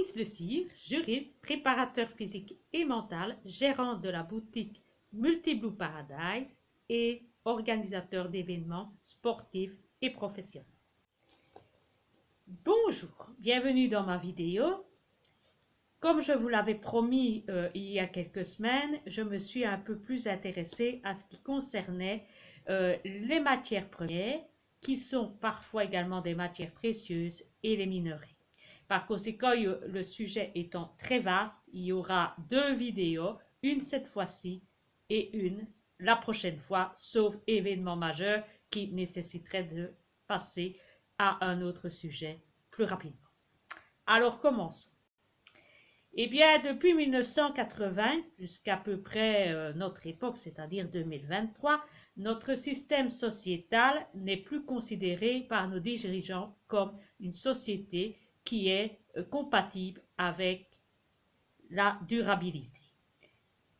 Alice Le Civre, juriste, préparateur physique et mental, gérante de la boutique Multi-Blue Paradise et organisateur d'événements sportifs et professionnels. Bonjour, bienvenue dans ma vidéo. Comme je vous l'avais promis il y a quelques semaines, je me suis un peu plus intéressée à ce qui concernait les matières premières, qui sont parfois également des matières précieuses, et les minerais. Par conséquent, le sujet étant très vaste, il y aura 2 vidéos, une cette fois-ci et une la prochaine fois, sauf événement majeur qui nécessiterait de passer à un autre sujet plus rapidement. Alors commençons. Eh bien, depuis 1980 jusqu'à peu près notre époque, c'est-à-dire 2023, notre système sociétal n'est plus considéré par nos dirigeants comme une société qui est compatible avec la durabilité.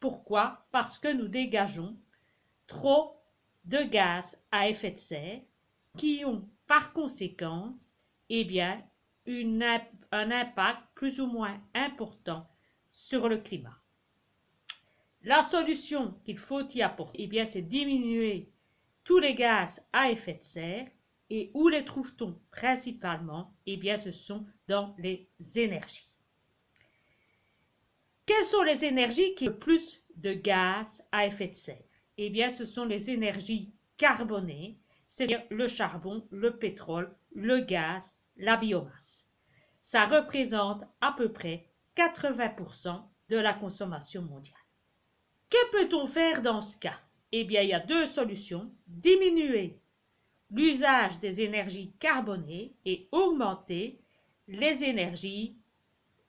Pourquoi? Parce que nous dégageons trop de gaz à effet de serre qui ont par conséquence un impact plus ou moins important sur le climat. La solution qu'il faut y apporter, c'est diminuer tous les gaz à effet de serre. Et où les trouve-t-on principalement? Ce sont dans les énergies. Quelles sont les énergies qui ont le plus de gaz à effet de serre? Ce sont les énergies carbonées, c'est-à-dire le charbon, le pétrole, le gaz, la biomasse. Ça représente à peu près 80% de la consommation mondiale. Que peut-on faire dans ce cas? Il y a 2 solutions. Diminuer l'usage des énergies carbonées et augmenter les énergies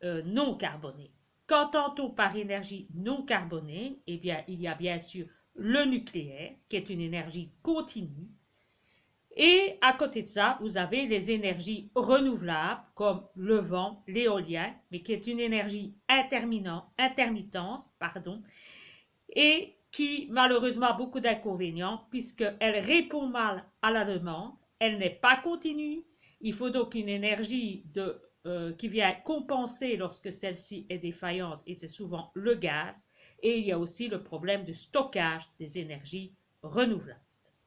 non carbonées. Qu'entend-on par énergie non carbonée? Il y a bien sûr le nucléaire, qui est une énergie continue. Et à côté de ça, vous avez les énergies renouvelables, comme le vent, l'éolien, mais qui est une énergie intermittente, et qui malheureusement a beaucoup d'inconvénients puisqu'elle répond mal à la demande, elle n'est pas continue, il faut donc une énergie qui vient compenser lorsque celle-ci est défaillante et c'est souvent le gaz, et il y a aussi le problème de stockage des énergies renouvelables.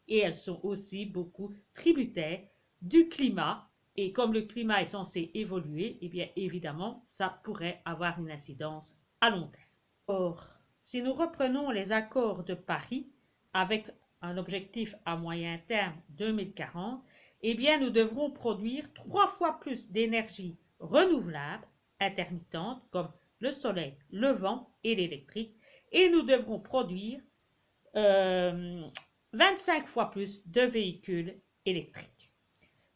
Et elles sont aussi beaucoup tributaires du climat, et comme le climat est censé évoluer, évidemment ça pourrait avoir une incidence à long terme. Or, si nous reprenons les accords de Paris avec un objectif à moyen terme 2040, nous devrons produire 3 fois plus d'énergie renouvelable, intermittente, comme le soleil, le vent et l'électrique, et nous devrons produire 25 fois plus de véhicules électriques.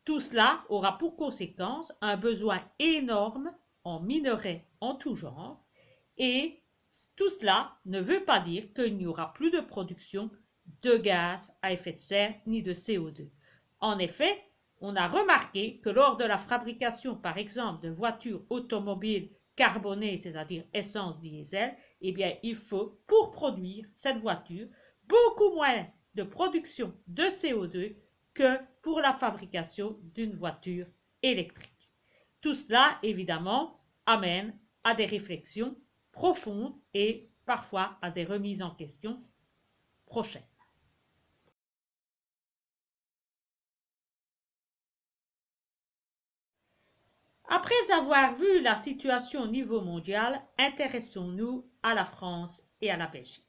Tout cela aura pour conséquence un besoin énorme en minerais en tout genre, et tout cela ne veut pas dire qu'il n'y aura plus de production de gaz à effet de serre ni de CO2. En effet, on a remarqué que lors de la fabrication, par exemple, de voitures automobiles carbonées, c'est-à-dire essence diesel, il faut, pour produire cette voiture, beaucoup moins de production de CO2 que pour la fabrication d'une voiture électrique. Tout cela, évidemment, amène à des réflexions profondes et parfois à des remises en question prochaines. Après avoir vu la situation au niveau mondial, intéressons-nous à la France et à la Belgique.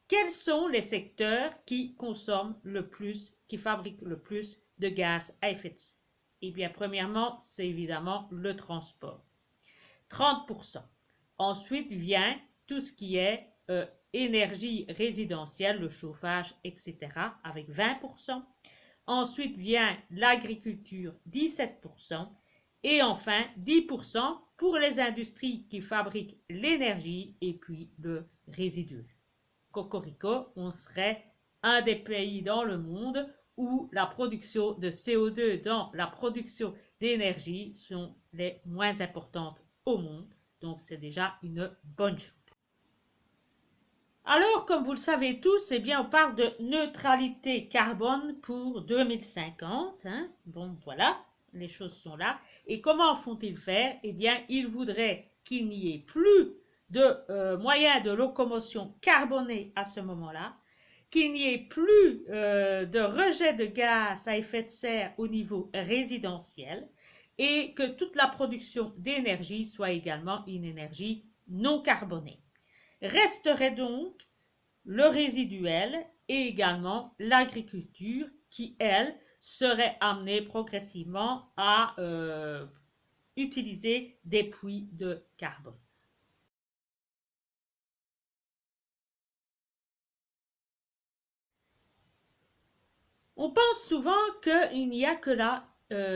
Quels sont les secteurs qui consomment le plus, qui fabriquent le plus de gaz à effet de serre? Premièrement, c'est évidemment le transport, 30%. Ensuite vient tout ce qui est énergie résidentielle, le chauffage, etc., avec 20%. Ensuite vient l'agriculture, 17%. Et enfin, 10% pour les industries qui fabriquent l'énergie et puis le résidu. Cocorico, on serait un des pays dans le monde où la production de CO2 dans la production d'énergie sont les moins importantes au monde. Donc, c'est déjà une bonne chose. Alors, comme vous le savez tous, on parle de neutralité carbone pour 2050. Bon, voilà. les choses sont là. Et comment font-ils faire? Eh bien, ils voudraient qu'il n'y ait plus de moyens de locomotion carbonés à ce moment-là, qu'il n'y ait plus de rejet de gaz à effet de serre au niveau résidentiel et que toute la production d'énergie soit également une énergie non carbonée. Resterait donc le résiduel et également l'agriculture qui, elle, serait amenée progressivement à utiliser des puits de carbone. On pense souvent qu'il n'y a que la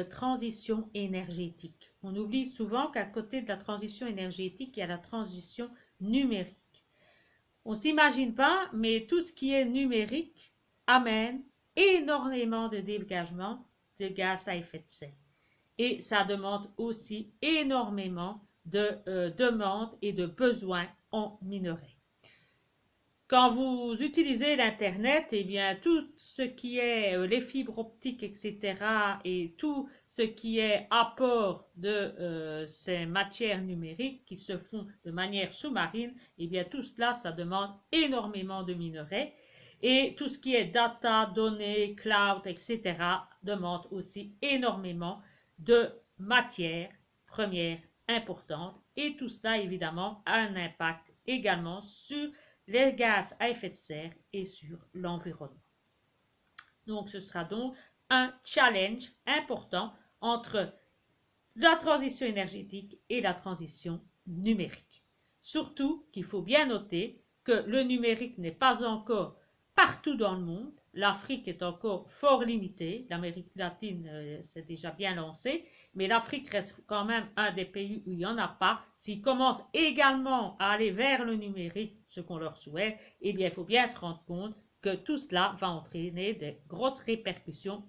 transition énergétique. On oublie souvent qu'à côté de la transition énergétique, il y a la transition numérique. On ne s'imagine pas, mais tout ce qui est numérique amène énormément de dégagement de gaz à effet de serre. Et ça demande aussi énormément de demandes et de besoins en minerais. Quand vous utilisez l'Internet, eh bien, tout ce qui est les fibres optiques, etc., et tout ce qui est apport de ces matières numériques qui se font de manière sous-marine, eh bien, tout cela, ça demande énormément de minerais. Et tout ce qui est data, données, cloud, etc., demande aussi énormément de matières premières importantes. Et tout cela, évidemment, a un impact également sur les gaz à effet de serre et sur l'environnement. Donc ce sera donc un challenge important entre la transition énergétique et la transition numérique. Surtout qu'il faut bien noter que le numérique n'est pas encore partout dans le monde. L'Afrique est encore fort limitée. L'Amérique latine s'est déjà bien lancée, mais l'Afrique reste quand même un des pays où il n'y en a pas. S'ils commencent également à aller vers le numérique, ce qu'on leur souhaite, eh bien, il faut bien se rendre compte que tout cela va entraîner des grosses répercussions.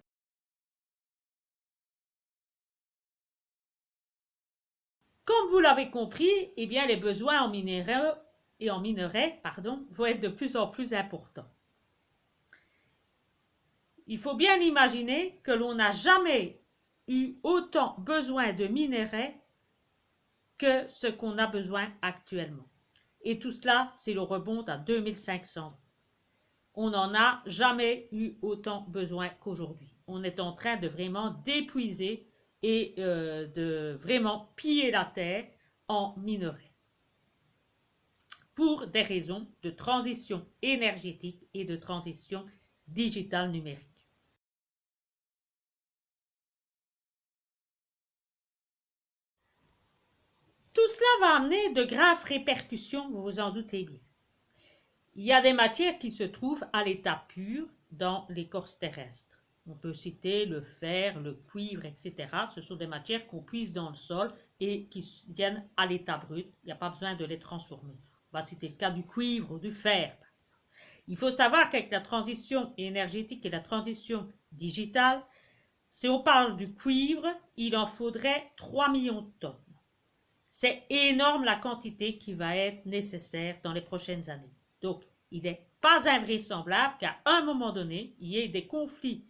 Comme vous l'avez compris, eh bien, les besoins en minéraux et en minerais vont être de plus en plus importants. Il faut bien imaginer que l'on n'a jamais eu autant besoin de minerais que ce qu'on a besoin actuellement. Et tout cela, si l'on remonte à 2500. On n'en a jamais eu autant besoin qu'aujourd'hui. On est en train de vraiment d'épuiser et de vraiment piller la terre en minerais pour des raisons de transition énergétique et de transition digitale numérique. Tout cela va amener de graves répercussions, vous vous en doutez bien. Il y a des matières qui se trouvent à l'état pur dans l'écorce terrestre. On peut citer le fer, le cuivre, etc. Ce sont des matières qu'on puise dans le sol et qui viennent à l'état brut. Il n'y a pas besoin de les transformer. On va citer le cas du cuivre ou du fer. Il faut savoir qu'avec la transition énergétique et la transition digitale, si on parle du cuivre, il en faudrait 3 millions de tonnes. C'est énorme la quantité qui va être nécessaire dans les prochaines années. Donc, il n'est pas invraisemblable qu'à un moment donné, il y ait des conflits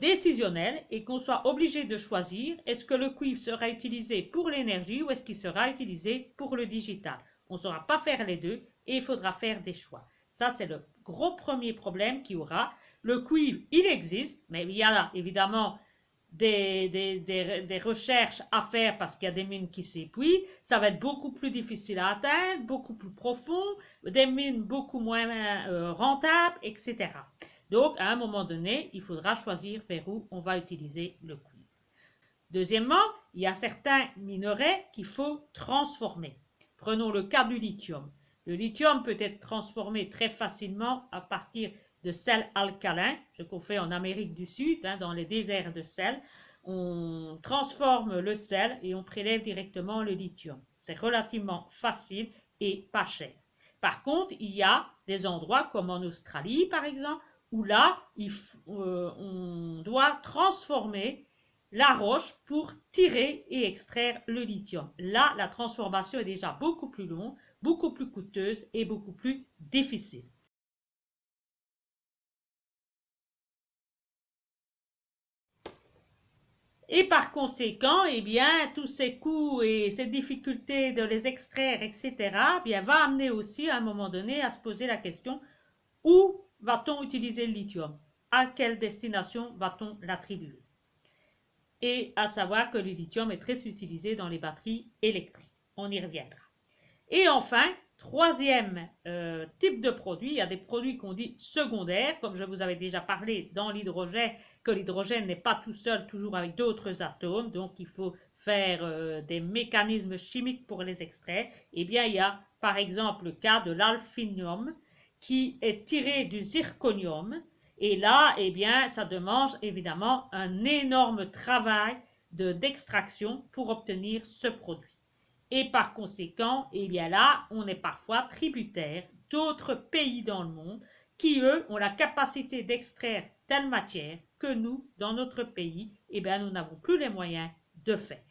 décisionnels et qu'on soit obligé de choisir est-ce que le cuivre sera utilisé pour l'énergie ou est-ce qu'il sera utilisé pour le digital. On ne saura pas faire les deux et il faudra faire des choix. Ça, c'est le gros premier problème qu'il y aura. Le cuivre, il existe, mais il y a évidemment des recherches à faire parce qu'il y a des mines qui s'épuisent. Ça va être beaucoup plus difficile à atteindre, beaucoup plus profond, des mines beaucoup moins rentables, etc. Donc, à un moment donné, il faudra choisir vers où on va utiliser le cuivre. Deuxièmement, il y a certains minerais qu'il faut transformer. Prenons le cas du lithium. Le lithium peut être transformé très facilement à partir de sel alcalin, ce qu'on fait en Amérique du Sud, dans les déserts de sel. On transforme le sel et on prélève directement le lithium. C'est relativement facile et pas cher. Par contre, il y a des endroits comme en Australie, par exemple, où là, on doit transformer la roche pour tirer et extraire le lithium. Là, la transformation est déjà beaucoup plus longue, beaucoup plus coûteuse et beaucoup plus difficile. Et par conséquent, eh bien, tous ces coûts et ces difficultés de les extraire, etc., eh bien, va amener aussi à un moment donné à se poser la question, où va-t-on utiliser le lithium? À quelle destination va-t-on l'attribuer? Et à savoir que le lithium est très utilisé dans les batteries électriques. On y reviendra. Et enfin, troisième type de produit, il y a des produits qu'on dit secondaires, comme je vous avais déjà parlé dans l'hydrogène, que l'hydrogène n'est pas tout seul, toujours avec d'autres atomes, donc il faut faire des mécanismes chimiques pour les extraire. Eh bien, il y a par exemple le cas de l'alphinium qui est tiré du zirconium. Et là, eh bien, ça demande évidemment un énorme travail d'extraction pour obtenir ce produit. Et par conséquent, eh bien là, on est parfois tributaire d'autres pays dans le monde qui, eux, ont la capacité d'extraire telle matière que nous, dans notre pays, eh bien, nous n'avons plus les moyens de faire.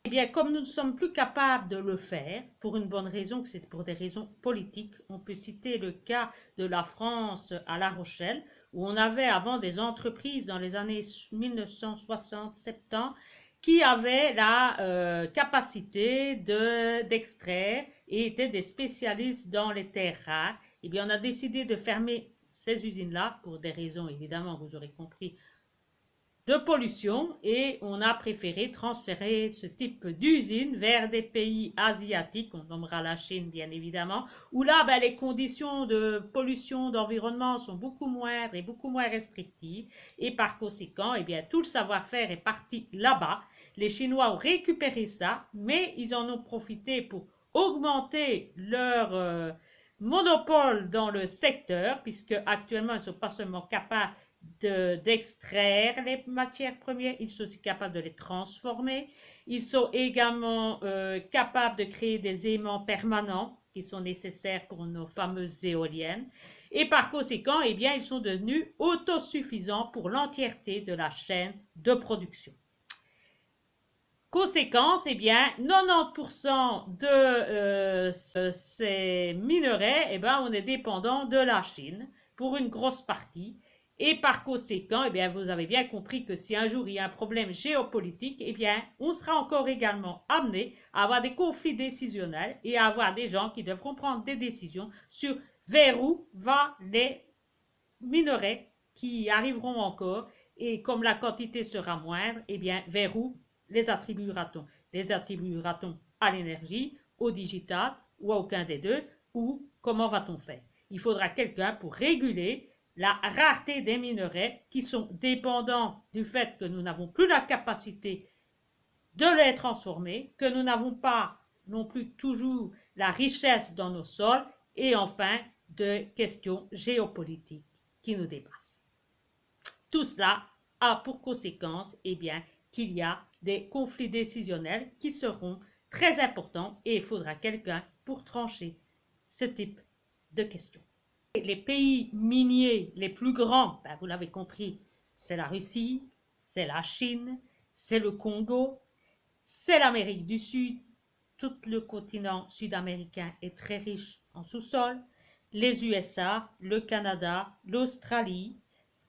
Eh bien, comme nous ne sommes plus capables de le faire, pour une bonne raison, que c'est pour des raisons politiques, on peut citer le cas de la France à La Rochelle, où on avait avant des entreprises dans les années 1960-70 qui avaient la capacité d'extraire et étaient des spécialistes dans les terres rares. Eh bien, on a décidé de fermer ces usines-là, pour des raisons évidemment, vous aurez compris, de pollution, et on a préféré transférer ce type d'usine vers des pays asiatiques, on nommera la Chine bien évidemment, où là les conditions de pollution d'environnement sont beaucoup moindres et beaucoup moins restrictives, et par conséquent, eh bien, tout le savoir-faire est parti là-bas. Les Chinois ont récupéré ça, mais ils en ont profité pour augmenter leur monopole dans le secteur, puisque actuellement ils ne sont pas seulement capables d'extraire les matières premières, ils sont aussi capables de les transformer, ils sont également capables de créer des aimants permanents qui sont nécessaires pour nos fameuses éoliennes, et par conséquent, eh bien, ils sont devenus autosuffisants pour l'entièreté de la chaîne de production. Conséquence, eh bien, 90% de ces minerais, eh bien, on est dépendant de la Chine pour une grosse partie. Et par conséquent, eh bien, vous avez bien compris que si un jour il y a un problème géopolitique, eh bien, on sera encore également amené à avoir des conflits décisionnels et à avoir des gens qui devront prendre des décisions sur vers où vont les minerais qui arriveront encore, et comme la quantité sera moindre, eh bien, vers où les attribuera-t-on? Les attribuera-t-on à l'énergie, au digital ou à aucun des deux? Ou comment va-t-on faire? Il faudra quelqu'un pour réguler la rareté des minerais qui sont dépendants du fait que nous n'avons plus la capacité de les transformer, que nous n'avons pas non plus toujours la richesse dans nos sols, et enfin de questions géopolitiques qui nous dépassent. Tout cela a pour conséquence, eh bien, qu'il y a des conflits décisionnels qui seront très importants, et il faudra quelqu'un pour trancher ce type de questions. Les pays miniers les plus grands, vous l'avez compris, c'est la Russie, c'est la Chine, c'est le Congo, c'est l'Amérique du Sud. Tout le continent sud-américain est très riche en sous-sol, les USA, le Canada, l'Australie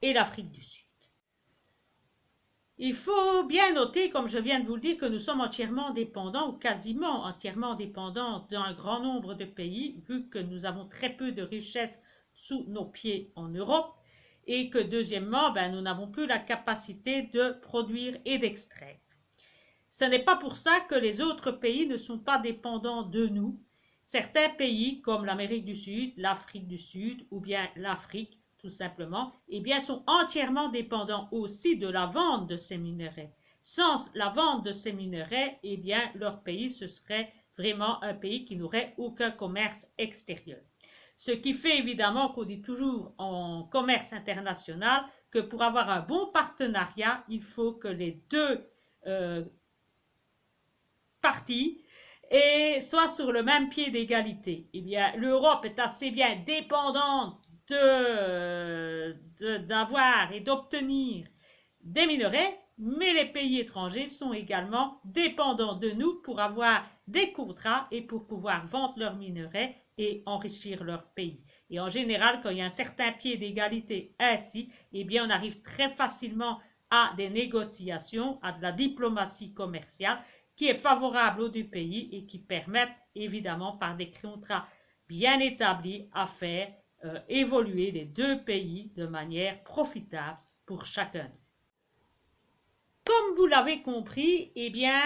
et l'Afrique du Sud. Il faut bien noter, comme je viens de vous le dire, que nous sommes entièrement dépendants, ou quasiment entièrement dépendants d'un grand nombre de pays, vu que nous avons très peu de richesses sous nos pieds en Europe, et que deuxièmement, nous n'avons plus la capacité de produire et d'extraire. Ce n'est pas pour ça que les autres pays ne sont pas dépendants de nous. Certains pays, comme l'Amérique du Sud, l'Afrique du Sud, ou bien l'Afrique, tout simplement, eh bien, sont entièrement dépendants aussi de la vente de ces minerais. Sans la vente de ces minerais, eh bien, leur pays, ce serait vraiment un pays qui n'aurait aucun commerce extérieur. Ce qui fait évidemment qu'on dit toujours en commerce international que pour avoir un bon partenariat, il faut que les deux parties et soient sur le même pied d'égalité. Eh bien, l'Europe est assez bien dépendante d'avoir et d'obtenir des minerais, mais les pays étrangers sont également dépendants de nous pour avoir des contrats et pour pouvoir vendre leurs minerais et enrichir leur pays. Et en général, quand il y a un certain pied d'égalité ainsi, eh bien, on arrive très facilement à des négociations, à de la diplomatie commerciale qui est favorable aux deux pays et qui permettent évidemment par des contrats bien établis à faire évoluer les deux pays de manière profitable pour chacun. Comme vous l'avez compris, eh bien,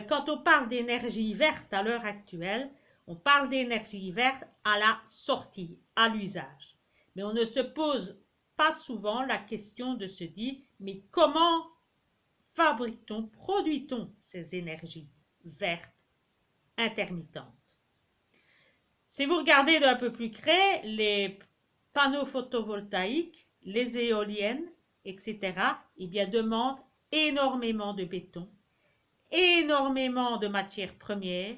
quand on parle d'énergie verte à l'heure actuelle, on parle d'énergie verte à la sortie, à l'usage. Mais on ne se pose pas souvent la question de se dire, mais comment fabrique-t-on, produit-on ces énergies vertes intermittentes? Si vous regardez d'un peu plus près, les panneaux photovoltaïques, les éoliennes, etc., eh bien, demandent énormément de béton, énormément de matières premières,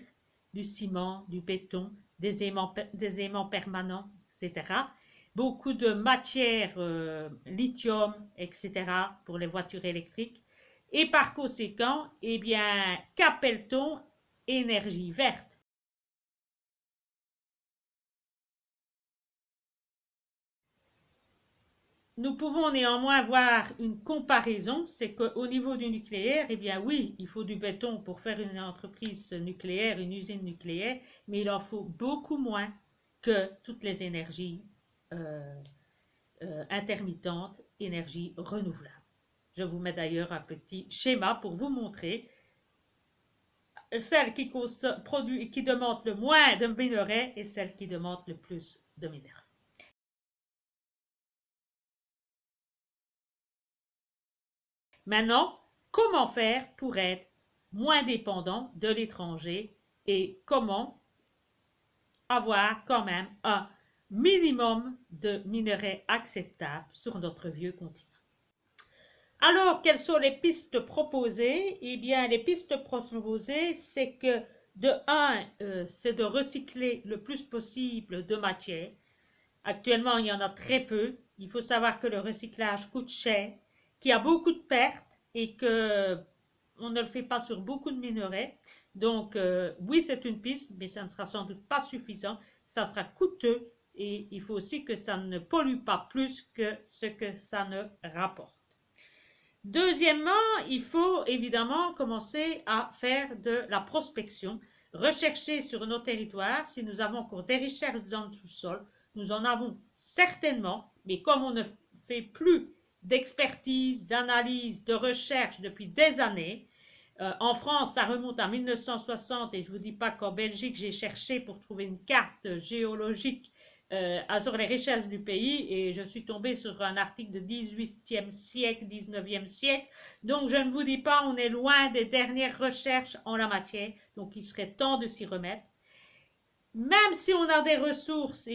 du ciment, du béton, des aimants permanents, etc. Beaucoup de matières lithium, etc. pour les voitures électriques. Et par conséquent, eh bien, qu'appelle-t-on énergie verte? Nous pouvons néanmoins voir une comparaison, c'est qu'au niveau du nucléaire, eh bien oui, il faut du béton pour faire une entreprise nucléaire, une usine nucléaire, mais il en faut beaucoup moins que toutes les énergies intermittentes, énergies renouvelables. Je vous mets d'ailleurs un petit schéma pour vous montrer celle qui demande le moins de minerais et celle qui demande le plus de minerais. Maintenant, comment faire pour être moins dépendant de l'étranger et comment avoir quand même un minimum de minerais acceptables sur notre vieux continent? Alors, quelles sont les pistes proposées? Eh bien, les pistes proposées, c'est que de un, c'est de recycler le plus possible de matière. Actuellement, il y en a très peu. Il faut savoir que le recyclage coûte cher, qu'il y a beaucoup de pertes et que on ne le fait pas sur beaucoup de minerais. Donc, oui, c'est une piste, mais ça ne sera sans doute pas suffisant. Ça sera coûteux et il faut aussi que ça ne pollue pas plus que ce que ça ne rapporte. Deuxièmement, il faut évidemment commencer à faire de la prospection, rechercher sur nos territoires si nous avons encore des recherches dans le sous-sol. Nous en avons certainement, mais comme on ne fait plus d'expertise, d'analyse, de recherche depuis des années, en France, ça remonte à 1960 et je ne vous dis pas qu'en Belgique, j'ai cherché pour trouver une carte géologique sur les richesses du pays et je suis tombée sur un article de 18e siècle, 19e siècle. Donc je ne vous dis pas, on est loin des dernières recherches en la matière, donc il serait temps de s'y remettre. Même si on a des ressources,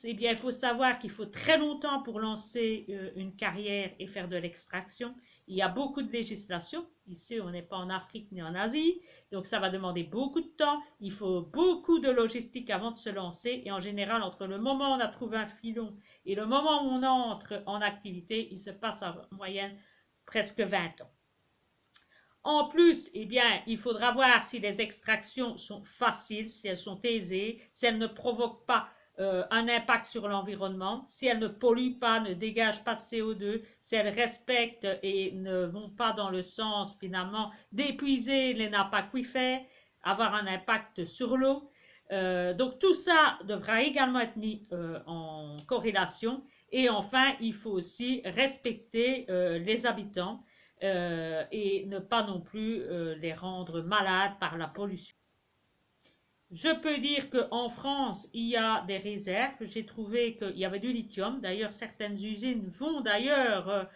eh bien, il faut savoir qu'il faut très longtemps pour lancer une carrière et faire de l'extraction. Il y a beaucoup de législation. Ici, on n'est pas en Afrique ni en Asie. Donc, ça va demander beaucoup de temps. Il faut beaucoup de logistique avant de se lancer. Et en général, entre le moment où on a trouvé un filon et le moment où on entre en activité, il se passe en moyenne presque 20 ans. En plus, eh bien, il faudra voir si les extractions sont faciles, si elles sont aisées, si elles ne provoquent pas un impact sur l'environnement, si elles ne polluent pas, ne dégagent pas de CO2, si elles respectent et ne vont pas dans le sens finalement d'épuiser les nappes aquifères, avoir un impact sur l'eau. Donc tout ça devra également être mis en corrélation. Et enfin, il faut aussi respecter les habitants et ne pas non plus les rendre malades par la pollution. Je peux dire qu'en France, il y a des réserves. J'ai trouvé qu'il y avait du lithium. D'ailleurs, certaines usines vont d'ailleurs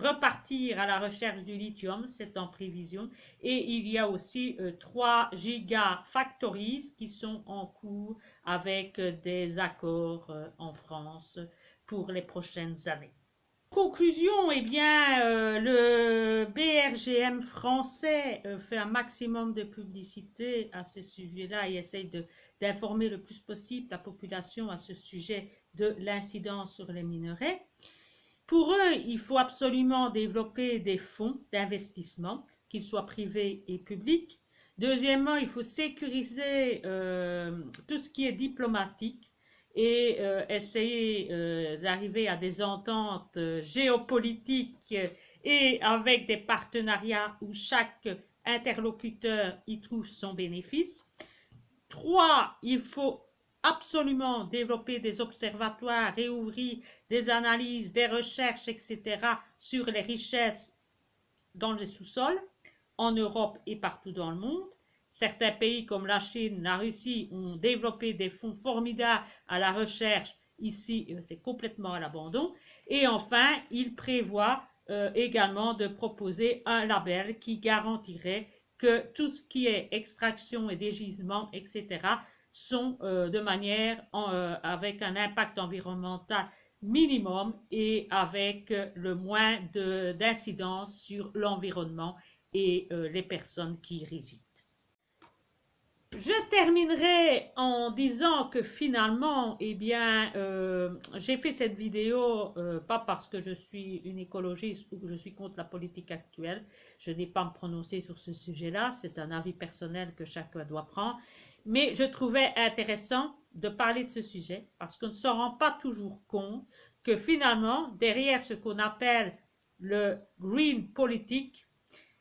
repartir à la recherche du lithium. C'est en prévision. Et il y a aussi 3 gigafactories qui sont en cours avec des accords en France pour les prochaines années. Conclusion, eh bien, le BRGM français fait un maximum de publicité à ce sujet-là et essaye d'informer le plus possible la population à ce sujet de l'incidence sur les minerais. Pour eux, il faut absolument développer des fonds d'investissement, qu'ils soient privés et publics. Deuxièmement, il faut sécuriser tout ce qui est diplomatique et essayer d'arriver à des ententes géopolitiques et avec des partenariats où chaque interlocuteur y trouve son bénéfice. 3, il faut absolument développer des observatoires, réouvrir des analyses, des recherches, etc. sur les richesses dans les sous-sols, en Europe et partout dans le monde. Certains pays comme la Chine, la Russie ont développé des fonds formidables à la recherche. Ici, c'est complètement à l'abandon. Et enfin, il prévoit également de proposer un label qui garantirait que tout ce qui est extraction et dégisement, etc., sont de manière avec un impact environnemental minimum et avec le moins d'incidence sur l'environnement et les personnes qui y résident. Je terminerai en disant que finalement, eh bien, j'ai fait cette vidéo pas parce que je suis une écologiste ou que je suis contre la politique actuelle. Je n'ai pas à me prononcer sur ce sujet-là. C'est un avis personnel que chacun doit prendre. Mais je trouvais intéressant de parler de ce sujet parce qu'on ne s'en rend pas toujours compte que finalement, derrière ce qu'on appelle le green politique,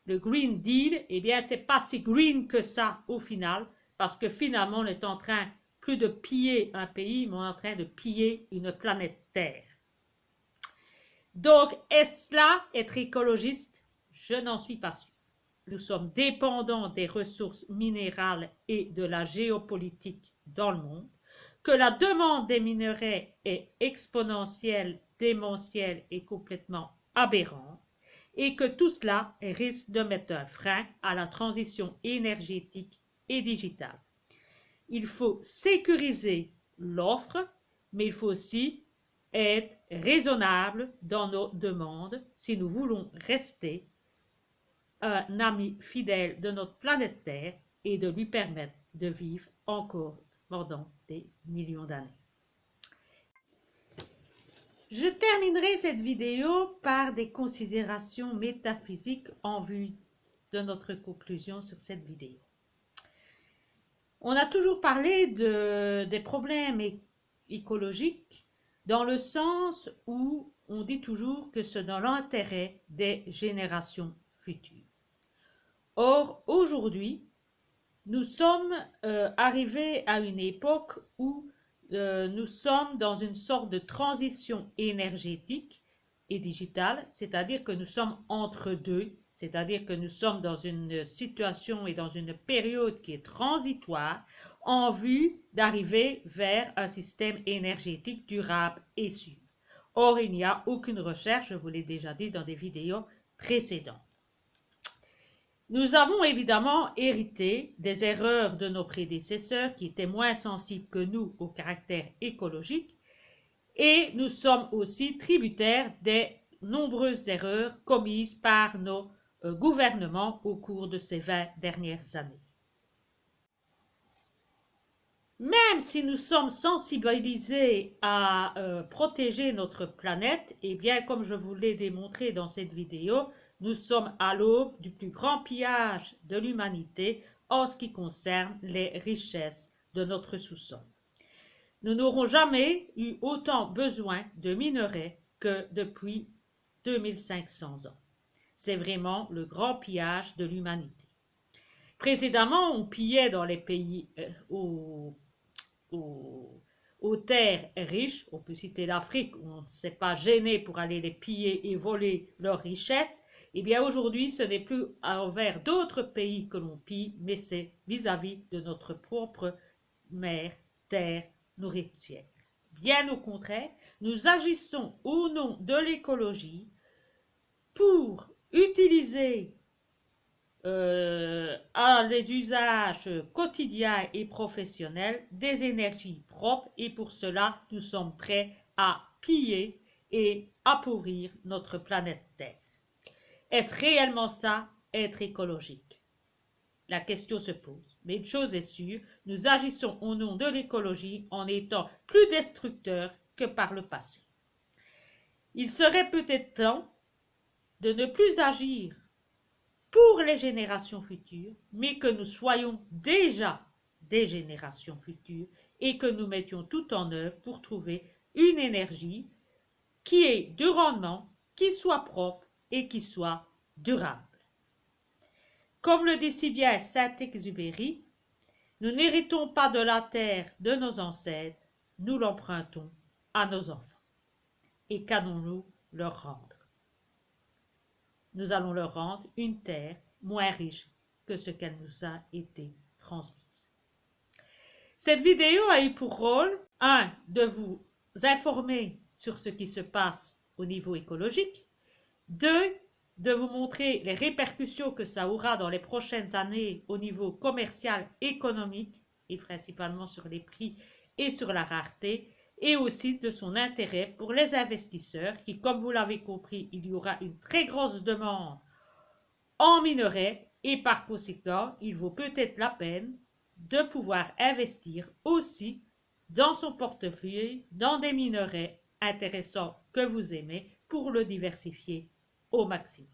le Green Deal, eh bien, c'est pas si green que ça au final, parce que finalement, on est en train plus de piller un pays, mais on est en train de piller une planète Terre. Donc, est-ce là être écologiste? Je n'en suis pas sûr. Nous sommes dépendants des ressources minérales et de la géopolitique dans le monde, que la demande des minerais est exponentielle, démentielle et complètement aberrante, et que tout cela risque de mettre un frein à la transition énergétique et digitale. Il faut sécuriser l'offre, mais il faut aussi être raisonnable dans nos demandes si nous voulons rester un ami fidèle de notre planète Terre et de lui permettre de vivre encore pendant des millions d'années. Je terminerai cette vidéo par des considérations métaphysiques en vue de notre conclusion sur cette vidéo. On a toujours parlé des problèmes écologiques dans le sens où on dit toujours que c'est dans l'intérêt des générations futures. Or, aujourd'hui, nous sommes arrivés à une époque où nous sommes dans une sorte de transition énergétique et digitale, c'est-à-dire que nous sommes entre deux, c'est-à-dire que nous sommes dans une situation et dans une période qui est transitoire en vue d'arriver vers un système énergétique durable et sûr. Or, il n'y a aucune recherche, je vous l'ai déjà dit dans des vidéos précédentes. Nous avons évidemment hérité des erreurs de nos prédécesseurs qui étaient moins sensibles que nous au caractère écologique et nous sommes aussi tributaires des nombreuses erreurs commises par nos gouvernements au cours de ces 20 dernières années. Même si nous sommes sensibilisés à protéger notre planète, et bien comme je vous l'ai démontré dans cette vidéo, nous sommes à l'aube du plus grand pillage de l'humanité en ce qui concerne les richesses de notre sous-sol. Nous n'aurons jamais eu autant besoin de minerais que depuis 2500 ans. C'est vraiment le grand pillage de l'humanité. Précédemment, on pillait dans les pays aux terres riches, on peut citer l'Afrique, où on ne s'est pas gêné pour aller les piller et voler leurs richesses. Eh bien aujourd'hui, ce n'est plus envers d'autres pays que l'on pille, mais c'est vis-à-vis de notre propre mer, terre, nourricière. Bien au contraire, nous agissons au nom de l'écologie pour utiliser à des usages quotidiens et professionnels des énergies propres et pour cela, nous sommes prêts à piller et appauvrir notre planète Terre. Est-ce réellement ça, être écologique? La question se pose. Mais une chose est sûre, nous agissons au nom de l'écologie en étant plus destructeurs que par le passé. Il serait peut-être temps de ne plus agir pour les générations futures, mais que nous soyons déjà des générations futures et que nous mettions tout en œuvre pour trouver une énergie qui ait du rendement, qui soit propre et qui soit durable. Comme le dit si bien Saint-Exupéry, nous n'héritons pas de la terre de nos ancêtres, nous l'empruntons à nos enfants. Et qu'allons-nous leur rendre? Nous allons leur rendre une terre moins riche que ce qu'elle nous a été transmise. Cette vidéo a eu pour rôle, 1. de vous informer sur ce qui se passe au niveau écologique, 2. de vous montrer les répercussions que ça aura dans les prochaines années au niveau commercial, économique, et principalement sur les prix et sur la rareté, et aussi de son intérêt pour les investisseurs qui, comme vous l'avez compris, il y aura une très grosse demande en minerais et par conséquent, il vaut peut-être la peine de pouvoir investir aussi dans son portefeuille, dans des minerais intéressants que vous aimez pour le diversifier au maximum.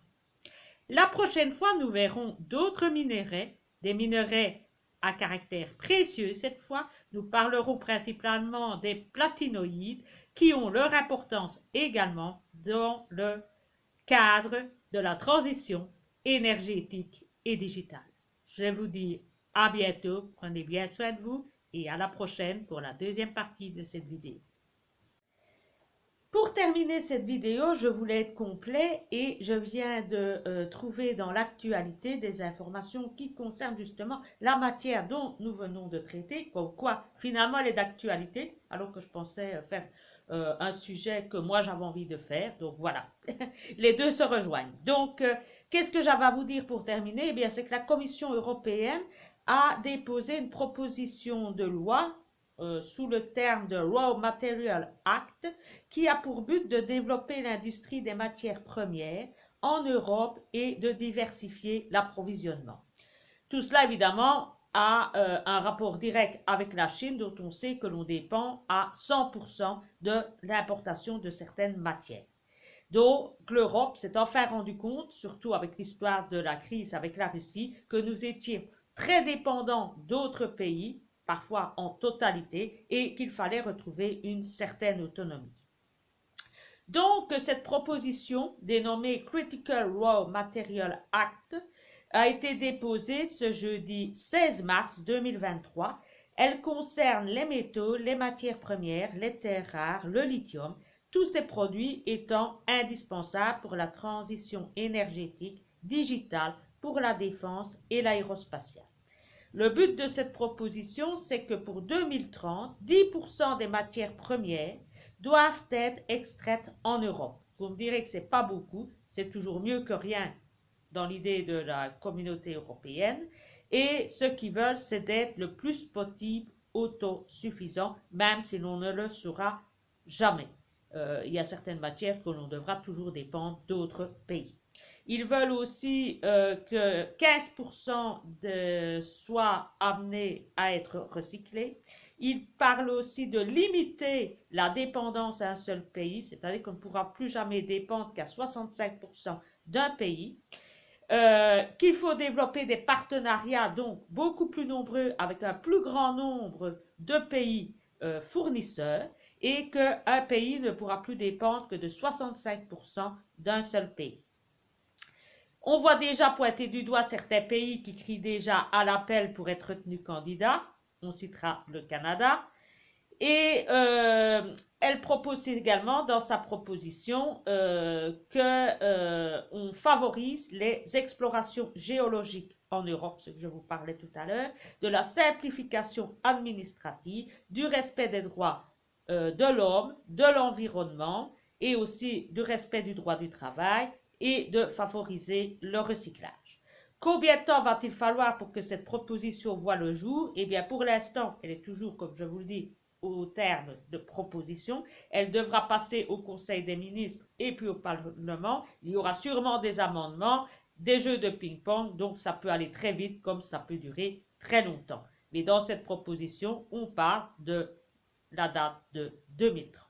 La prochaine fois, nous verrons d'autres minerais, des minerais à caractère précieux cette fois. Nous parlerons principalement des platinoïdes qui ont leur importance également dans le cadre de la transition énergétique et digitale. Je vous dis à bientôt, prenez bien soin de vous et à la prochaine pour la deuxième partie de cette vidéo. Pour terminer cette vidéo, je voulais être complet et je viens de trouver dans l'actualité des informations qui concernent justement la matière dont nous venons de traiter, comme quoi finalement elle est d'actualité, alors que je pensais faire un sujet que moi j'avais envie de faire. Donc voilà, les deux se rejoignent. Donc qu'est-ce que j'avais à vous dire pour terminer? Eh bien, c'est que la Commission européenne a déposé une proposition de loi sous le terme de Raw Material Act, qui a pour but de développer l'industrie des matières premières en Europe et de diversifier l'approvisionnement. Tout cela, évidemment, a un rapport direct avec la Chine, dont on sait que l'on dépend à 100% de l'importation de certaines matières. Donc, l'Europe s'est enfin rendu compte, surtout avec l'histoire de la crise avec la Russie, que nous étions très dépendants d'autres pays, parfois en totalité, et qu'il fallait retrouver une certaine autonomie. Donc, cette proposition, dénommée Critical Raw Material Act, a été déposée ce jeudi 16 mars 2023. Elle concerne les métaux, les matières premières, les terres rares, le lithium, tous ces produits étant indispensables pour la transition énergétique, digitale, pour la défense et l'aérospatiale. Le but de cette proposition, c'est que pour 2030, 10% des matières premières doivent être extraites en Europe. Vous me direz que ce n'est pas beaucoup, c'est toujours mieux que rien dans l'idée de la communauté européenne. Et ce qu'ils veulent, c'est d'être le plus possible autosuffisant, même si l'on ne le sera jamais. Il y a certaines matières que l'on devra toujours dépendre d'autres pays. Ils veulent aussi que 15% soient amenés à être recyclés. Ils parlent aussi de limiter la dépendance à un seul pays, c'est-à-dire qu'on ne pourra plus jamais dépendre qu'à 65% d'un pays. Qu'il faut développer des partenariats donc beaucoup plus nombreux avec un plus grand nombre de pays fournisseurs et qu'un pays ne pourra plus dépendre que de 65% d'un seul pays. On voit déjà pointer du doigt certains pays qui crient déjà à l'appel pour être retenus candidats. On citera le Canada. Et elle propose également dans sa proposition qu'on favorise les explorations géologiques en Europe, ce que je vous parlais tout à l'heure, de la simplification administrative, du respect des droits de l'homme, de l'environnement et aussi du respect du droit du travail et de favoriser le recyclage. Combien de temps va-t-il falloir pour que cette proposition voie le jour? Eh bien, pour l'instant, elle est toujours, comme je vous le dis, au terme de proposition. Elle devra passer au Conseil des ministres et puis au Parlement. Il y aura sûrement des amendements, des jeux de ping-pong, donc ça peut aller très vite comme ça peut durer très longtemps. Mais dans cette proposition, on parle de la date de 2030.